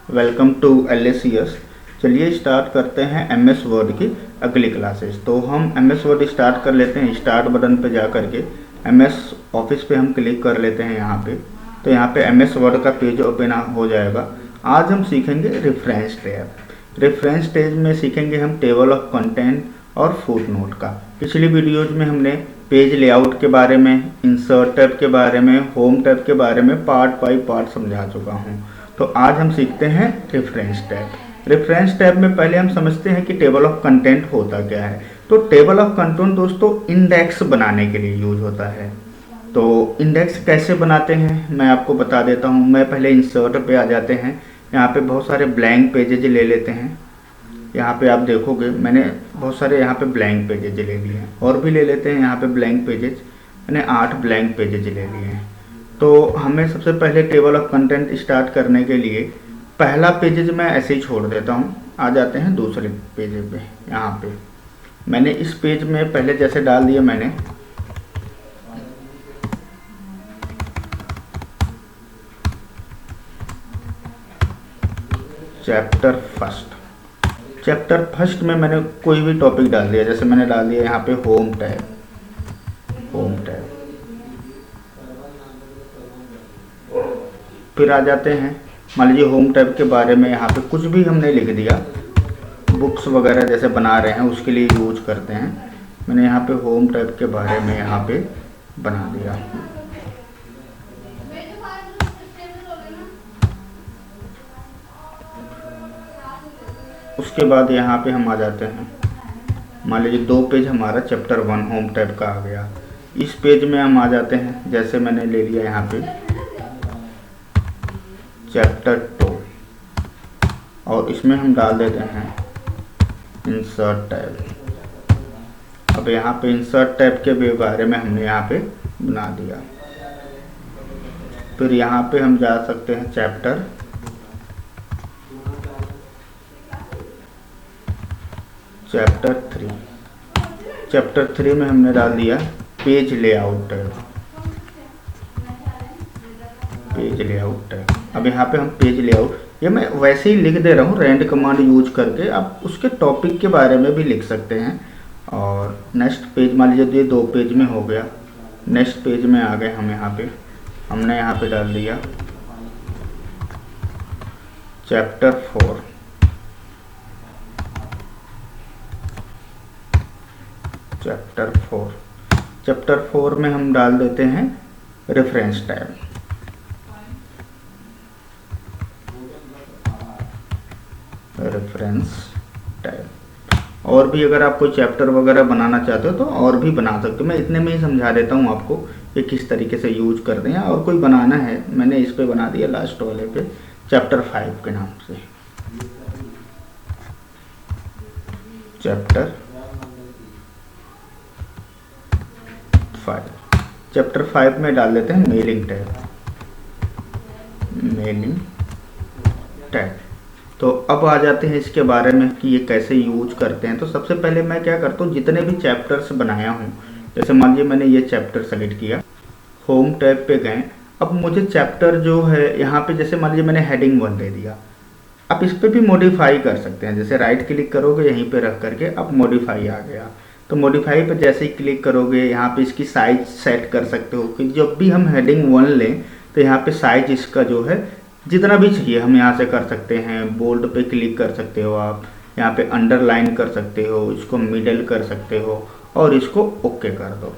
Welcome to LACS। चलिए start करते हैं MS वर्ड की अगली क्लासेस। तो हम MS वर्ड स्टार्ट कर लेते हैं। स्टार्ट बटन पे जा करके MS ऑफिस पे हम क्लिक कर लेते हैं यहाँ पे। तो यहाँ पे MS वर्ड का पेज ओपन हो जाएगा। आज हम सीखेंगे रेफरेंस टैब। रेफरेंस टैब में सीखेंगे हम टेबल ऑफ कंटेंट और फुट नोट का। पिछली वीडियोज में हमने पेज लेआउट के बारे में, इंसर्ट टैब के बारे में, होम टैब के बारे में पार्ट बाई पार्ट समझा चुका हूँ। तो आज हम सीखते हैं रेफरेंस टैब। रेफरेंस टैब में पहले हम समझते हैं कि टेबल ऑफ कंटेंट होता क्या है। तो टेबल ऑफ कंटेंट दोस्तों इंडेक्स बनाने के लिए यूज होता है। तो इंडेक्स कैसे बनाते हैं मैं आपको बता देता हूँ। मैं पहले इंसर्ट पे आ जाते हैं। यहाँ पे बहुत सारे ब्लैंक पेजेज ले लेते हैं। यहाँ पे आप देखोगे मैंने बहुत सारे यहाँ पे ब्लैंक पेजेज ले लिए हैं, और भी ले लेते हैं। यहाँ पे ब्लैंक पेजेज मैंने 8 ब्लैंक पेजेज ले लिए हैं। तो हमें सबसे पहले टेबल ऑफ कंटेंट स्टार्ट करने के लिए पहला पेजेज मैं ऐसे ही छोड़ देता हूँ। आ जाते हैं दूसरे पेज पे। यहाँ पे मैंने इस पेज में पहले जैसे डाल दिया मैंने चैप्टर फर्स्ट में मैंने कोई भी टॉपिक डाल दिया। जैसे मैंने डाल दिया यहाँ पे होम टैब। फिर आ जाते हैं, मान लीजिए होम टैब के बारे में यहाँ पे कुछ भी हमने लिख दिया। बुक्स वगैरह जैसे बना रहे हैं उसके लिए यूज करते हैं। मैंने यहाँ पे होम टैब के बारे में यहाँ पे बना दिया। उसके बाद यहाँ पे हम आ जाते हैं, मान लीजिए 2 पेज हमारा चैप्टर 1 होम टैब का आ गया। इस पेज में हम आ जाते हैं, जैसे मैंने ले लिया यहाँ पे चैप्टर 2, और इसमें हम डाल देते हैं इंसर्ट टैब। अब यहाँ पे इंसर्ट टैब के बारे में हमने यहाँ पे बना दिया। फिर यहाँ पे हम जा सकते हैं चैप्टर 3। चैप्टर 3 में हमने डाल दिया पेज लेआउट टैब। अब यहाँ पे हम पेज लेआउट, ये मैं वैसे ही लिख दे रहा हूँ रैंड कमांड यूज करके। आप उसके टॉपिक के बारे में भी लिख सकते हैं। और नेक्स्ट पेज मान लीजिए ये 2 पेज में हो गया। नेक्स्ट पेज में आ गए हम। हमने यहाँ पे डाल दिया चैप्टर 4। चैप्टर 4 में हम डाल देते हैं रेफरेंस टैब। और भी अगर आप कोई चैप्टर वगैरह बनाना चाहते हो तो और भी बना सकते हो। मैं इतने में ही समझा देता हूँ आपको कि किस तरीके से यूज करते हैं। और कोई बनाना है मैंने इस पे बना दिया लास्ट वाले पे चैप्टर 5 के नाम से। चैप्टर 5 में डाल देते हैं मेलिंग टैब। तो अब आ जाते हैं इसके बारे में कि ये कैसे यूज करते हैं। तो सबसे पहले मैं क्या करता हूँ, जितने भी चैप्टर्स बनाया हूँ, जैसे मान लीजिए मैंने ये चैप्टर सेलेक्ट किया, होम टैब पे गए। अब मुझे चैप्टर जो है यहाँ पे, जैसे मान लीजिए मैंने हेडिंग 1 दे दिया। आप इस पर भी मॉडिफाई कर सकते हैं। जैसे राइट क्लिक करोगे यहीं पे रख करके अब मॉडिफाई आ गया। तो मॉडिफाई पे जैसे ही क्लिक करोगे यहाँ पे इसकी साइज सेट कर सकते हो कि जब भी हम हेडिंग 1 लें तो यहाँ पे साइज इसका जो है जितना भी चाहिए हम यहाँ से कर सकते हैं। बोल्ड पे क्लिक कर सकते हो, आप यहाँ पे अंडरलाइन कर सकते हो, इसको मिडल कर सकते हो और इसको ओके कर दो।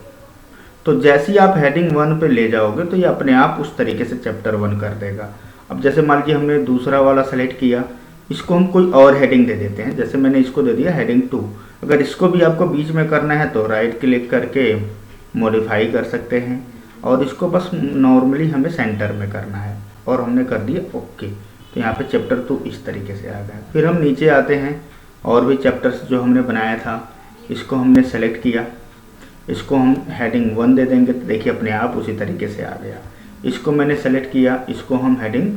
तो जैसे ही आप हेडिंग 1 पे ले जाओगे तो ये अपने आप उस तरीके से चैप्टर 1 कर देगा। अब जैसे मान लीजिए हमने दूसरा वाला सेलेक्ट किया, इसको हम कोई और हेडिंग दे देते हैं। जैसे मैंने इसको दे दिया हेडिंग 2। अगर इसको भी आपको बीच में करना है तो राइट क्लिक करके मॉडिफाई कर सकते हैं, और इसको बस नॉर्मली हमें सेंटर में करना है, और हमने कर दिया ओके। तो यहाँ पे चैप्टर 2 इस तरीके से आ गया। फिर हम नीचे आते हैं, और भी चैप्टर्स जो हमने बनाया था इसको हमने सेलेक्ट किया, इसको हम हेडिंग 1 दे देंगे तो देखिए अपने आप उसी तरीके से आ गया। इसको मैंने सेलेक्ट किया, इसको हम हेडिंग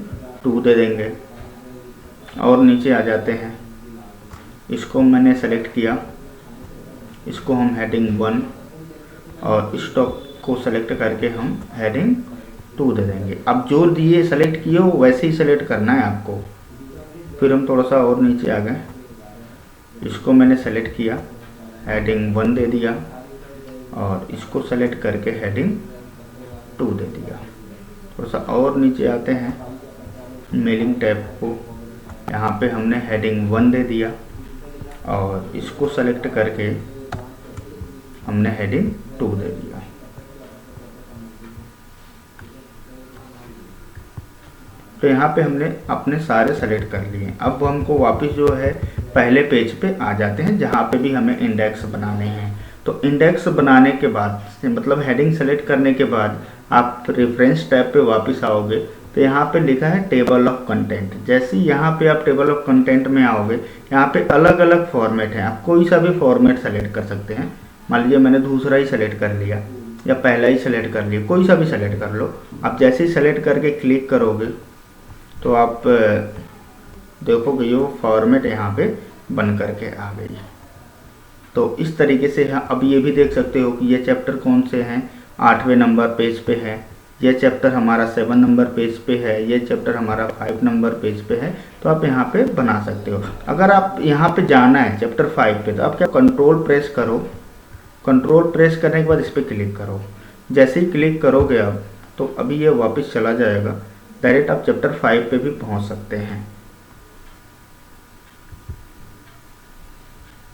2 दे देंगे, और नीचे आ जाते हैं, इसको मैंने सेलेक्ट किया, इसको हम हेडिंग 1 और स्टॉक को सेलेक्ट करके हम हेडिंग 2 दे देंगे। अब जो दिए सेलेक्ट किए हो वैसे ही सेलेक्ट करना है आपको। फिर हम थोड़ा सा और नीचे आ गए, इसको मैंने सेलेक्ट किया, हेडिंग 1 दे दिया और इसको सेलेक्ट करके हेडिंग 2 दे दिया। थोड़ा सा और नीचे आते हैं, मेलिंग टैब को, यहाँ पे हमने हेडिंग 1 दे दिया और इसको सेलेक्ट करके हमने हेडिंग 2 दे दिया। तो यहाँ पे हमने अपने सारे सेलेक्ट कर लिए। अब हमको वापस जो है पहले पेज पे आ जाते हैं जहाँ पे भी हमें इंडेक्स बनाने हैं। तो इंडेक्स बनाने के बाद मतलब हेडिंग सेलेक्ट करने के बाद आप रेफरेंस टैब पे वापस आओगे तो यहाँ पे लिखा है टेबल ऑफ कंटेंट। जैसे ही यहाँ पे आप टेबल ऑफ कंटेंट में आओगे, यहाँ पे अलग अलग फॉर्मेट है, आप कोई सा भी फॉर्मेट सेलेक्ट कर सकते हैं। मान लीजिए मैंने दूसरा ही सेलेक्ट कर लिया या पहला ही सेलेक्ट कर लिया, कोई सा भी सेलेक्ट कर लो। आप जैसे ही सेलेक्ट करके क्लिक करोगे तो आप देखोगे ये फॉर्मेट यहाँ पे बन करके आ गई। तो इस तरीके से अब ये भी देख सकते हो कि ये चैप्टर कौन से हैं, 8वें नंबर पेज पे है, ये चैप्टर हमारा 7 नंबर पेज पे है, ये चैप्टर हमारा 5 नंबर पेज पे है। तो आप यहाँ पे बना सकते हो। अगर आप यहाँ पे जाना है चैप्टर 5 पे तो आप क्या कंट्रोल प्रेस करो, कंट्रोल प्रेस करने के बाद इस पर क्लिक करो। जैसे ही क्लिक करोगे आप तो अभी ये वापस चला जाएगा, डायरेक्ट आप चैप्टर 5 पे भी पहुँच सकते हैं।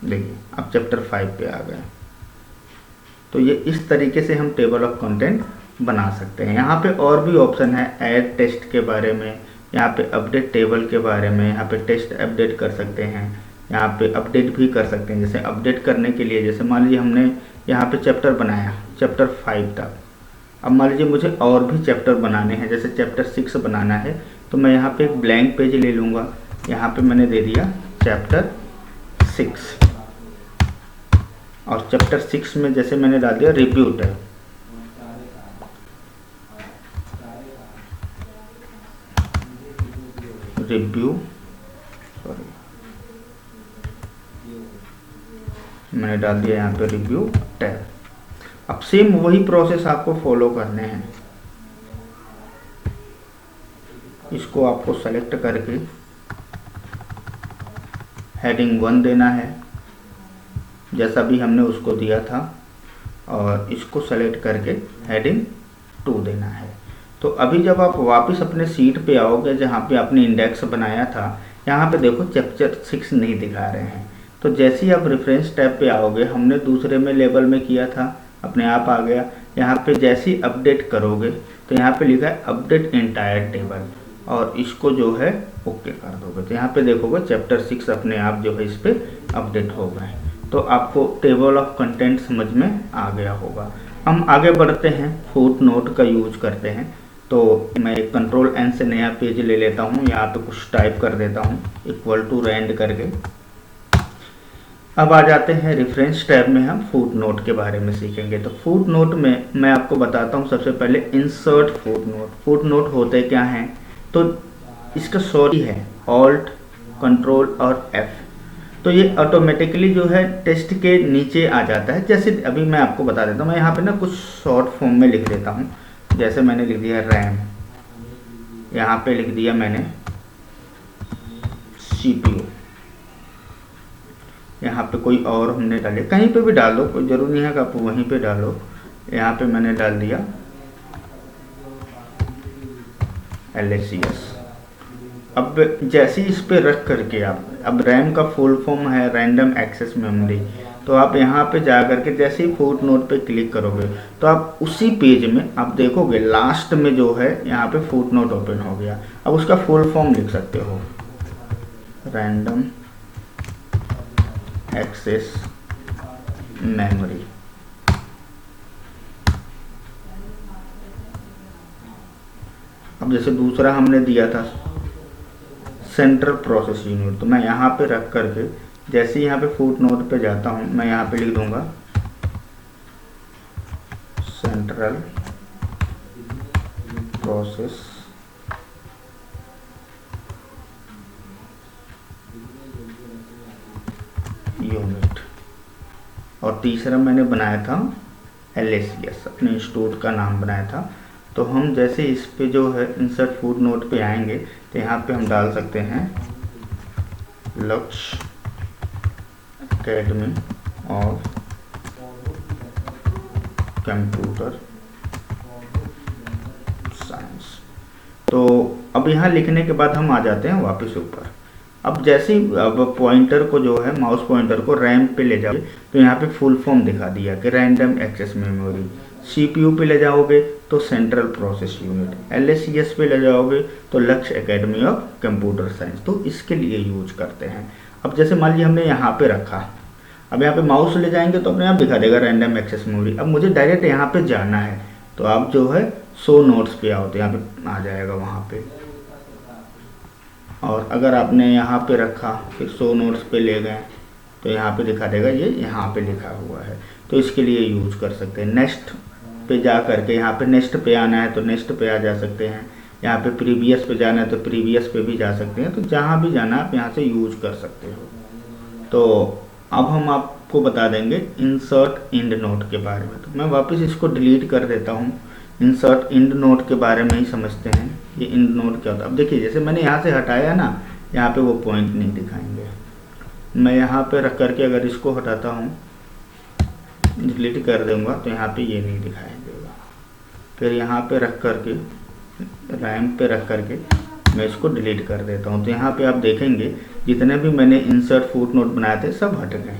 देखिए अब चैप्टर 5 पे आ गए। तो ये इस तरीके से हम टेबल ऑफ कंटेंट बना सकते हैं। यहाँ पे और भी ऑप्शन है, ऐड टेस्ट के बारे में, यहाँ पे अपडेट टेबल के बारे में, यहाँ पे टेस्ट अपडेट कर सकते हैं, यहाँ पे अपडेट भी कर सकते हैं। जैसे अपडेट करने के लिए, जैसे मान लीजिए हमने यहाँ पे चैप्टर बनाया चैप्टर 5 तक, अब मान लीजिए मुझे और भी चैप्टर बनाने हैं, जैसे चैप्टर 6 बनाना है, तो मैं यहाँ पे एक ब्लैंक पेज ले लूँगा। यहाँ पे मैंने दे दिया चैप्टर 6 और चैप्टर 6 में जैसे मैंने डाल दिया रिव्यू टैब। मैंने डाल दिया यहाँ पे रिव्यू टैब। अब सेम वही प्रोसेस आपको फॉलो करने हैं। इसको आपको सेलेक्ट करके हेडिंग 1 देना है जैसा भी हमने उसको दिया था, और इसको सेलेक्ट करके हेडिंग 2 देना है। तो अभी जब आप वापस अपने सीट पे आओगे जहाँ पे आपने इंडेक्स बनाया था, यहाँ पे देखो चैप्टर 6 नहीं दिखा रहे हैं। तो जैसे ही आप रेफरेंस टैब पे आओगे, हमने दूसरे में लेबल में किया था, अपने आप आ गया। यहाँ पे जैसे ही अपडेट करोगे तो यहाँ पे लिखा है अपडेट एंटायर टेबल, और इसको जो है ओके कर दोगे तो यहाँ पे देखोगे चैप्टर 6 अपने आप जो है इस पर अपडेट हो गए। तो आपको टेबल ऑफ कंटेंट समझ में आ गया होगा। हम आगे बढ़ते हैं, फुट नोट का यूज करते हैं। तो मैं कंट्रोल एन से नया पेज ले लेता हूँ, यहाँ पे कुछ टाइप कर देता हूँ इक्वल टू रैंड करके। अब आ जाते हैं रेफरेंस टैब में, हम फुट नोट के बारे में सीखेंगे। तो फुट नोट में मैं आपको बताता हूँ सबसे पहले insert foot note. Foot note होते क्या हैं, तो इसका शॉर्ट है ऑल्ट कंट्रोल और एफ। तो ये ऑटोमेटिकली जो है टेक्स्ट के नीचे आ जाता है। जैसे अभी मैं आपको बता देता हूँ, मैं यहाँ पे ना कुछ शॉर्ट फॉर्म में लिख देता हूँ। जैसे मैंने लिख दिया रैम, यहाँ पे लिख दिया मैंने CPU, यहाँ पे कोई और हमने डाले, कहीं पे भी डालो, कोई ज़रूरी नहीं है कि आप वहीं पे डालो। यहाँ पे मैंने डाल दिया LACS। अब जैसे ही इस पे रख करके आप, अब रैम का फुल फॉर्म है रैंडम एक्सेस मेमोरी, तो आप यहाँ पे जा करके जैसे ही फुट नोट पे क्लिक करोगे तो आप उसी पेज में आप देखोगे लास्ट में जो है यहाँ पे फुट नोट ओपन हो गया। अब उसका फुल फॉर्म लिख सकते हो, रैंडम एक्सेस मेमोरी। अब जैसे दूसरा हमने दिया था सेंट्रल प्रोसेस यूनिट, तो मैं यहाँ पे रख करके जैसे यहाँ पे फुट नोट पे जाता हूँ, मैं यहाँ पे लिख दूंगा सेंट्रल प्रोसेस यूनिट। और तीसरा मैंने बनाया था LACS, अपने इंस्टीट्यूट का नाम बनाया था। तो हम जैसे इस पे जो है इंसर्ट फुट नोट पे आएंगे तो यहाँ पे हम डाल सकते हैं लक्ष्य एकेडमी ऑफ कंप्यूटर साइंस। तो अब यहाँ लिखने के बाद हम आ जाते हैं वापस ऊपर। अब जैसे ही अब पॉइंटर को जो है माउस पॉइंटर को रैम पे ले जाओगे तो यहाँ पे फुल फॉर्म दिखा दिया कि रैंडम एक्सेस मेमोरी। सीपीयू पे ले जाओगे तो सेंट्रल प्रोसेस यूनिट, LSCS पे ले जाओगे तो लक्ष्य एकेडमी ऑफ कंप्यूटर साइंस। तो इसके लिए यूज करते हैं। अब जैसे मान लीजिए हमने यहाँ पे रखा, अब यहाँ पे माउस ले जाएंगे तो अपने आप दिखा देगा रैंडम एक्सेस मेमोरी। अब मुझे डायरेक्ट यहाँ पे जाना है तो आप जो है शो नोट्स पे आओ तो यहाँ पे आ जाएगा वहाँ पे। और अगर आपने यहाँ पे रखा फिर शो नोट्स पे ले गए तो यहाँ पे दिखा देगा ये यहाँ पे लिखा हुआ है। तो इसके लिए यूज कर सकते हैं। नेक्स्ट पे जा करके यहाँ पे नेक्स्ट पे आना है तो नेक्स्ट पे आ जा सकते हैं। यहाँ पे प्रीवियस पे जाना है तो प्रीवियस पे भी जा सकते हैं। तो जहाँ भी जाना आप यहाँ से यूज कर सकते हो। तो अब हम आपको बता देंगे इंसर्ट इंड नोट के बारे में। तो मैं वापस इसको डिलीट कर देता हूँ। इंसर्ट इंड नोट के बारे में ही समझते हैं। ये इंड नोट क्या होता है। अब देखिए जैसे मैंने यहाँ से हटाया ना, यहाँ पे वो पॉइंट नहीं दिखाएंगे। मैं यहाँ पे रख करके अगर इसको हटाता हूँ, डिलीट कर दूंगा तो यहाँ पे ये नहीं दिखाई देगा। फिर यहाँ पे रख करके रैम पे रख करके मैं इसको डिलीट कर देता हूँ तो यहाँ पे आप देखेंगे जितने भी मैंने इंसर्ट फुट नोट बनाए थे सब हट गए।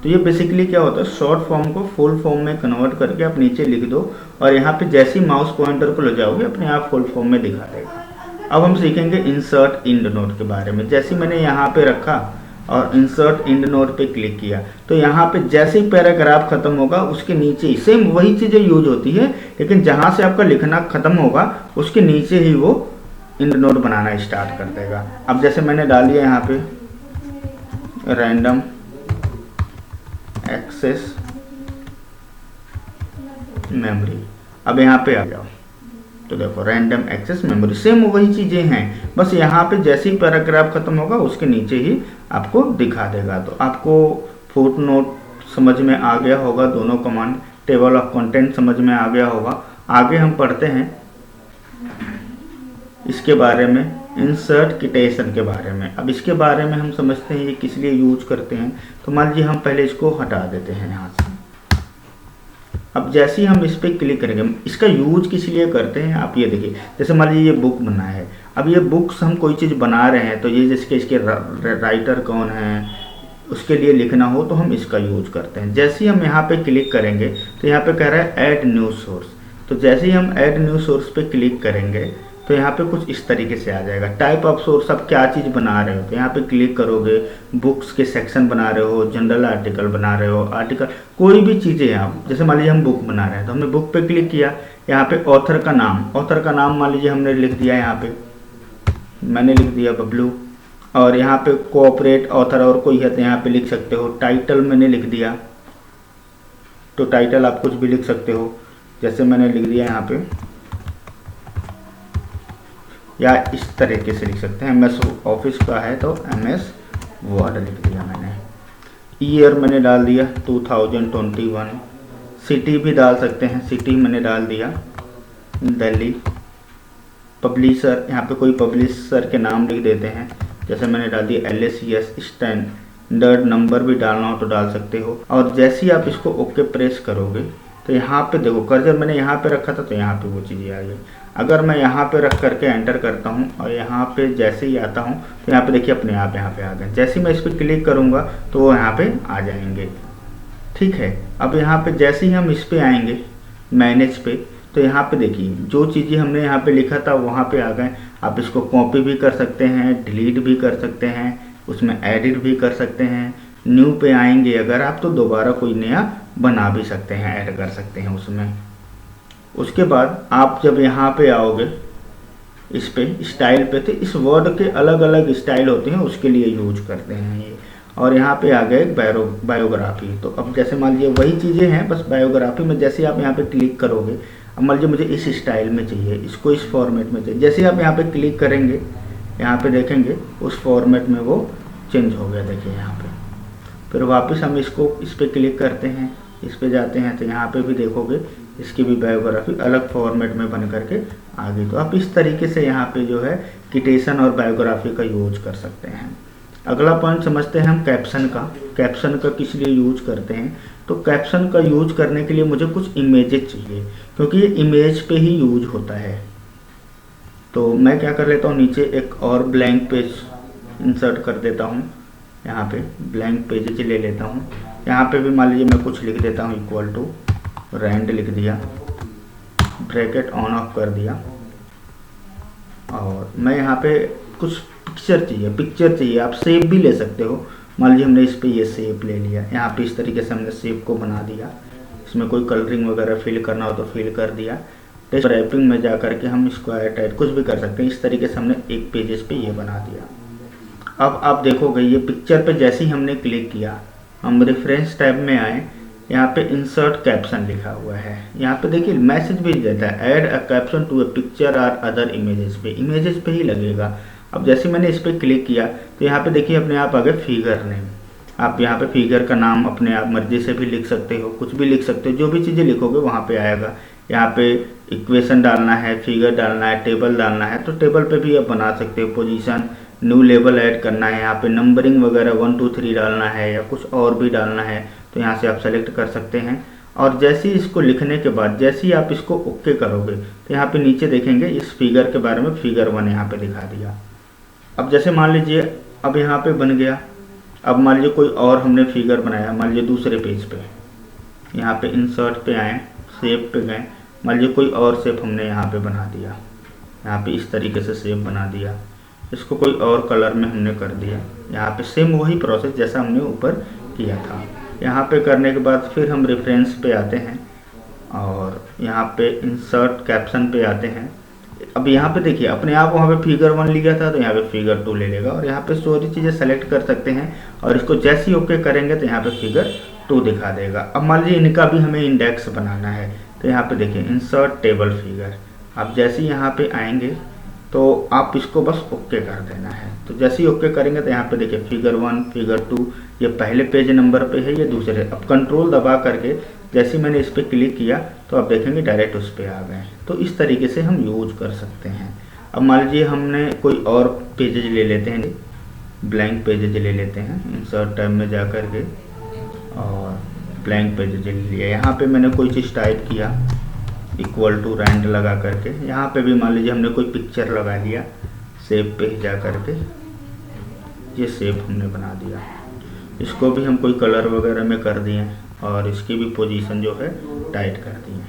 तो ये बेसिकली क्या होता है, शॉर्ट फॉर्म को फुल फॉर्म में कन्वर्ट करके आप नीचे लिख दो और यहाँ पे जैसे ही माउस पॉइंटर को ले जाओगे अपने आप फुल फॉर्म में दिखा देगा। अब हम सीखेंगे इंसर्ट इंड नोट के बारे में। जैसे मैंने यहाँ पे रखा और इंसर्ट इंड नोट पे क्लिक किया तो यहाँ पे जैसे ही पैराग्राफ खत्म होगा उसके नीचे ही सेम वही चीज़ें यूज होती है, लेकिन जहाँ से आपका लिखना खत्म होगा उसके नीचे ही वो इंड नोट बनाना स्टार्ट कर देगा। अब जैसे मैंने डाल दिया यहाँ पे रैंडम एक्सेस मेमोरी। अब यहाँ पे आ जाओ तो देखो रैंडम एक्सेस मेमोरी सेम वही चीज़ें हैं, बस यहाँ पे जैसे ही पैराग्राफ खत्म होगा उसके नीचे ही आपको दिखा देगा। तो आपको फुट नोट समझ में आ गया होगा, दोनों कमांड, टेबल ऑफ कंटेंट समझ में आ गया होगा। आगे हम पढ़ते हैं इसके बारे में, इंसर्ट किटेशन के बारे में। अब इसके बारे में हम समझते हैं ये किस लिए यूज करते हैं। तो मान लीजिए हम पहले इसको हटा देते हैं यहाँ से। अब जैसे ही हम इस पर क्लिक करेंगे, इसका यूज किस लिए करते हैं आप ये देखिए। जैसे मान लीजिए ये बुक बना है, अब ये बुक्स हम कोई चीज़ बना रहे हैं तो ये जिसके इसके राइटर कौन है उसके लिए लिखना हो तो हम इसका यूज करते हैं। जैसे ही हम यहाँ पे क्लिक करेंगे तो यहाँ पे कह रहा है ऐड न्यू सोर्स। तो जैसे ही हम ऐड न्यू सोर्स पे क्लिक करेंगे तो यहाँ पे कुछ इस तरीके से आ जाएगा। टाइप ऑफ सोर्स, आप क्या चीज़ बना रहे हो तो यहाँ पे क्लिक करोगे, बुक्स के सेक्शन बना रहे हो, जनरल आर्टिकल बना रहे हो, आर्टिकल कोई भी चीज़ें आप, जैसे मान लीजिए हम बुक बना रहे हैं तो हमने बुक पे क्लिक किया, यहाँ पे ऑथर का नाम मान लीजिए हमने लिख दिया, यहाँ पे मैंने लिख दिया बबलू। और यहाँ पे कोऑपरेट ऑथर और कोई है तो यहाँ पे लिख सकते हो। टाइटल मैंने लिख दिया तो टाइटल आप कुछ भी लिख सकते हो, जैसे मैंने लिख दिया यहाँ पे, या इस तरीके से लिख सकते हैं। MS ऑफिस का है तो MS वर्ड लिख दिया मैंने। ईयर मैंने डाल दिया 2021। सिटी भी डाल सकते हैं, सिटी मैंने डाल दिया दिल्ली। पब्लिशर, यहाँ पे कोई पब्लिशर के नाम लिख देते हैं, जैसे मैंने डाल दिया LSCS। स्टैंडर्ड नंबर भी डालना हो तो डाल सकते हो। और जैसे ही आप इसको ओके प्रेस करोगे तो यहाँ पे देखो कर्सर मैंने यहाँ पे रखा था तो यहाँ पे वो चीज़ें आ गई। अगर मैं यहाँ पे रख करके एंटर करता हूँ और यहाँ पे जैसे ही आता हूँ तो यहाँ पे देखिए अपने आप यहाँ पे आ गए। जैसे ही मैं इस पर क्लिक करूँगा तो वो यहाँ पे आ जाएंगे। ठीक है, अब यहाँ पे जैसे ही हम इस पे आएंगे मैनेज पे तो यहाँ पे देखिए जो चीज़ें हमने यहाँ पे लिखा था वहाँ पे आ गए। आप इसको कॉपी भी कर सकते हैं, डिलीट भी कर सकते हैं, उसमें एडिट भी कर सकते हैं। न्यू पे आएंगे अगर आप तो दोबारा कोई नया बना भी सकते हैं, ऐड कर सकते हैं उसमें। उसके बाद आप जब यहाँ पे आओगे इस पे स्टाइल पे, तो इस वर्ड के अलग अलग स्टाइल होते हैं, उसके लिए यूज करते हैं ये। और यहाँ पे आ गए बायोग्राफी। तो अब जैसे मान लीजिए वही चीज़ें हैं, बस बायोग्राफी में जैसे आप यहाँ पे क्लिक करोगे, अब मान लीजिए मुझे इस स्टाइल में चाहिए, इसको इस फॉर्मेट में चाहिए, जैसे आप यहाँ पे क्लिक करेंगे यहाँ पे देखेंगे उस फॉर्मेट में वो चेंज हो गया। देखिए यहाँ पे फिर वापस हम इसको इस पर क्लिक करते हैं, इस पे जाते हैं तो यहाँ पे भी देखोगे इसकी भी बायोग्राफी अलग फॉर्मेट में बन करके आ गई। तो आप इस तरीके से यहाँ पे जो है किटेशन और बायोग्राफी का यूज कर सकते हैं। अगला पॉइंट समझते हैं हम कैप्शन का। कैप्शन का किस लिए यूज करते हैं? तो कैप्शन का यूज करने के लिए मुझे कुछ इमेजेस चाहिए, क्योंकि ये इमेज पे ही यूज होता है। तो मैं क्या कर लेता हूँ, नीचे एक और ब्लैंक पेज इंसर्ट कर देता हूँ। यहाँ पे ब्लैंक पेज ले लेता हूँ। यहाँ पे भी मान लीजिए मैं कुछ लिख देता हूँ, इक्वल टू रैंड लिख दिया, ब्रैकेट ऑन ऑफ कर दिया, और मैं यहाँ पे कुछ पिक्चर चाहिए। आप शेप भी ले सकते हो। मान लीजिए हमने इस पे ये शेप ले लिया, यहाँ पे इस तरीके से हमने शेप को बना दिया। इसमें कोई कलरिंग वगैरह फिल करना हो तो फिल कर दिया। टेक्स्ट रैपिंग में जा करके हम स्क्वायर टाइप कुछ भी कर सकते हैं। इस तरीके से हमने एक पेजेस पे ये बना दिया। अब आप देखोगे ये पिक्चर पे जैसे ही हमने क्लिक किया, हम रेफरेंस टैब में आए, यहाँ पे इंसर्ट कैप्शन लिखा हुआ है। यहाँ पे देखिए मैसेज भी देता है, add a caption to a picture और अदर इमेजेस पे ही लगेगा। अब जैसे मैंने इस पर क्लिक किया तो यहाँ पे देखिए अपने आप आ गए फिगर नेम। आप यहाँ पे फिगर का नाम अपने आप मर्जी से भी लिख सकते हो, कुछ भी लिख सकते हो, जो भी चीज़ें लिखोगे वहाँ पे आएगा। यहाँ पे इक्वेशन डालना है, फिगर डालना है, टेबल डालना है तो टेबल पे भी आप बना सकते हो। पोजीशन, न्यू लेबल ऐड करना है, यहाँ पे नंबरिंग वगैरह 1 2 3 डालना है या कुछ और भी डालना है तो यहाँ से आप सेलेक्ट कर सकते हैं। और जैसे ही इसको लिखने के बाद जैसे ही आप इसको ओके करोगे तो यहाँ पे नीचे देखेंगे इस फिगर के बारे में फिगर 1 यहाँ पे दिखा दिया। अब जैसे मान लीजिए अब यहाँ पे बन गया। अब मान लीजिए कोई और हमने फिगर बनाया, मान लीजिए दूसरे पेज पे, यहाँ पे इंसर्ट पे आए, शेप पे गए, मान लीजिए कोई और शेप हमने यहाँ पे बना दिया। यहाँ पे इस तरीके से शेप बना दिया, इसको कोई और कलर में हमने कर दिया। यहाँ पे सेम वही प्रोसेस जैसा हमने ऊपर किया था। यहाँ पे करने के बाद फिर हम रेफरेंस पे आते हैं और यहाँ पे इंसर्ट कैप्शन पे आते हैं। अब यहाँ पे देखिए अपने आप वहाँ पे फिगर 1 लिया था तो यहाँ पे फिगर 2 ले लेगा, और यहाँ पे सारी चीज़ें सेलेक्ट कर सकते हैं और इसको जैसे ही ओके करेंगे तो यहाँ पे फिगर 2 दिखा देगा। अब मान लीजिए इनका भी हमें इंडेक्स बनाना है तो यहाँ पे देखिए इंसर्ट टेबल फिगर। आप जैसे ही यहाँ पे आएंगे तो आप इसको बस ओके कर देना है। तो जैसे ही ओके करेंगे तो यहाँ पे देखिए फिगर 1, फिगर 2 ये पहले पेज नंबर पे है, ये दूसरे। अब कंट्रोल दबा करके जैसे मैंने इस पर क्लिक किया तो आप देखेंगे डायरेक्ट उस पर आ गए। तो इस तरीके से हम यूज कर सकते हैं। अब मान लीजिए हमने कोई और पेजेज ले लेते हैं, ब्लैंक पेजेज ले लेते हैं, इंसर्ट टैब में जा कर के और ब्लैंक पेजेज ले लिया। यहाँ पे मैंने कोई चीज़ टाइप किया, इक्वल टू रैंड लगा करके। यहाँ पे भी मान लीजिए हमने कोई पिक्चर लगा लिया, शेप पे जा करके ये शेप हमने बना दिया। इसको भी हम कोई कलर वगैरह में कर दिए और इसकी भी पोजीशन जो है टाइट कर दिए।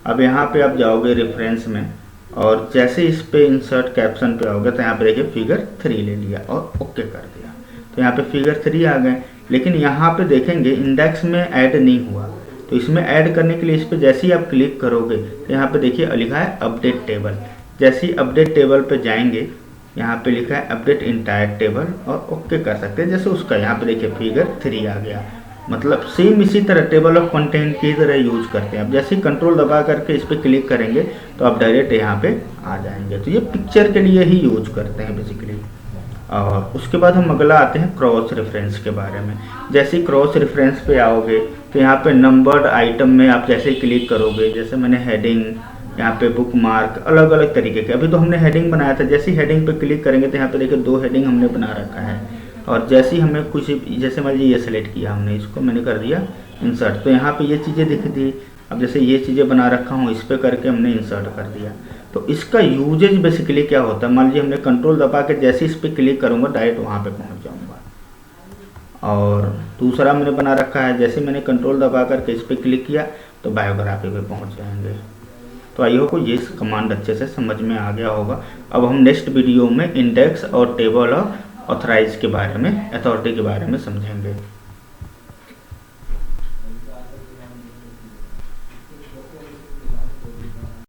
अब यहाँ पे आप जाओगे रेफरेंस में और जैसे इस पे इंसर्ट कैप्शन पे आओगे तो यहाँ पे देखिए फिगर 3 ले लिया और ओके कर दिया। तो यहाँ पे फिगर 3 आ गए, लेकिन यहाँ पे देखेंगे इंडेक्स में ऐड नहीं हुआ। तो इसमें ऐड करने के लिए इस पर जैसे ही आप क्लिक करोगे तो यहाँ पे देखिए लिखा है अपडेट टेबल। जैसे ही अपडेट टेबल पे जाएंगे यहाँ पे लिखा है अपडेट इंटायर टेबल और ओके कर सकते हैं। जैसे उसका यहाँ पे देखिए फिगर 3 आ गया। मतलब सेम इसी तरह टेबल ऑफ कंटेंट की तरह यूज करते हैं। अब जैसे ही कंट्रोल दबा करके इस पर क्लिक करेंगे तो आप डायरेक्ट यहाँ पे आ जाएंगे। तो ये पिक्चर के लिए ही यूज करते हैं बेसिकली। और उसके बाद हम अगला आते हैं क्रॉस रेफरेंस के बारे में। जैसे ही क्रॉस रेफरेंस पे आओगे तो यहाँ पे नंबर्ड आइटम में आप जैसे ही क्लिक करोगे, जैसे मैंने हेडिंग, यहाँ पे बुक मार्क, अलग अलग तरीके के। अभी तो हमने हेडिंग बनाया था, जैसे ही हेडिंग पे क्लिक करेंगे तो यहाँ पे देखिए 2 हेडिंग हमने बना रखा है। और जैसे ही हमें कुछ, जैसे मान लीजिए ये सेलेक्ट किया हमने, इसको मैंने कर दिया इंसर्ट, तो यहाँ पे ये चीज़ें दिख दी। अब जैसे ये चीज़ें बना रखा हूँ, इस पर करके हमने इंसर्ट कर दिया। तो इसका यूजेज बेसिकली क्या होता है, मान लीजिए हमने कंट्रोल दबा के जैसे इस पर क्लिक करूँगा डायरेक्ट वहाँ पे पहुँच जाऊँगा। और दूसरा मैंने बना रखा है, जैसे मैंने कंट्रोल दबा करके इस पर क्लिक किया तो बायोग्राफी पे पहुँच जाएंगे। तो आई होप ये कमांड अच्छे से समझ में आ गया होगा। अब हम नेक्स्ट वीडियो में इंडेक्स और टेबल ऑफ ऑथराइज के बारे में, अथॉरिटी के बारे में समझेंगे।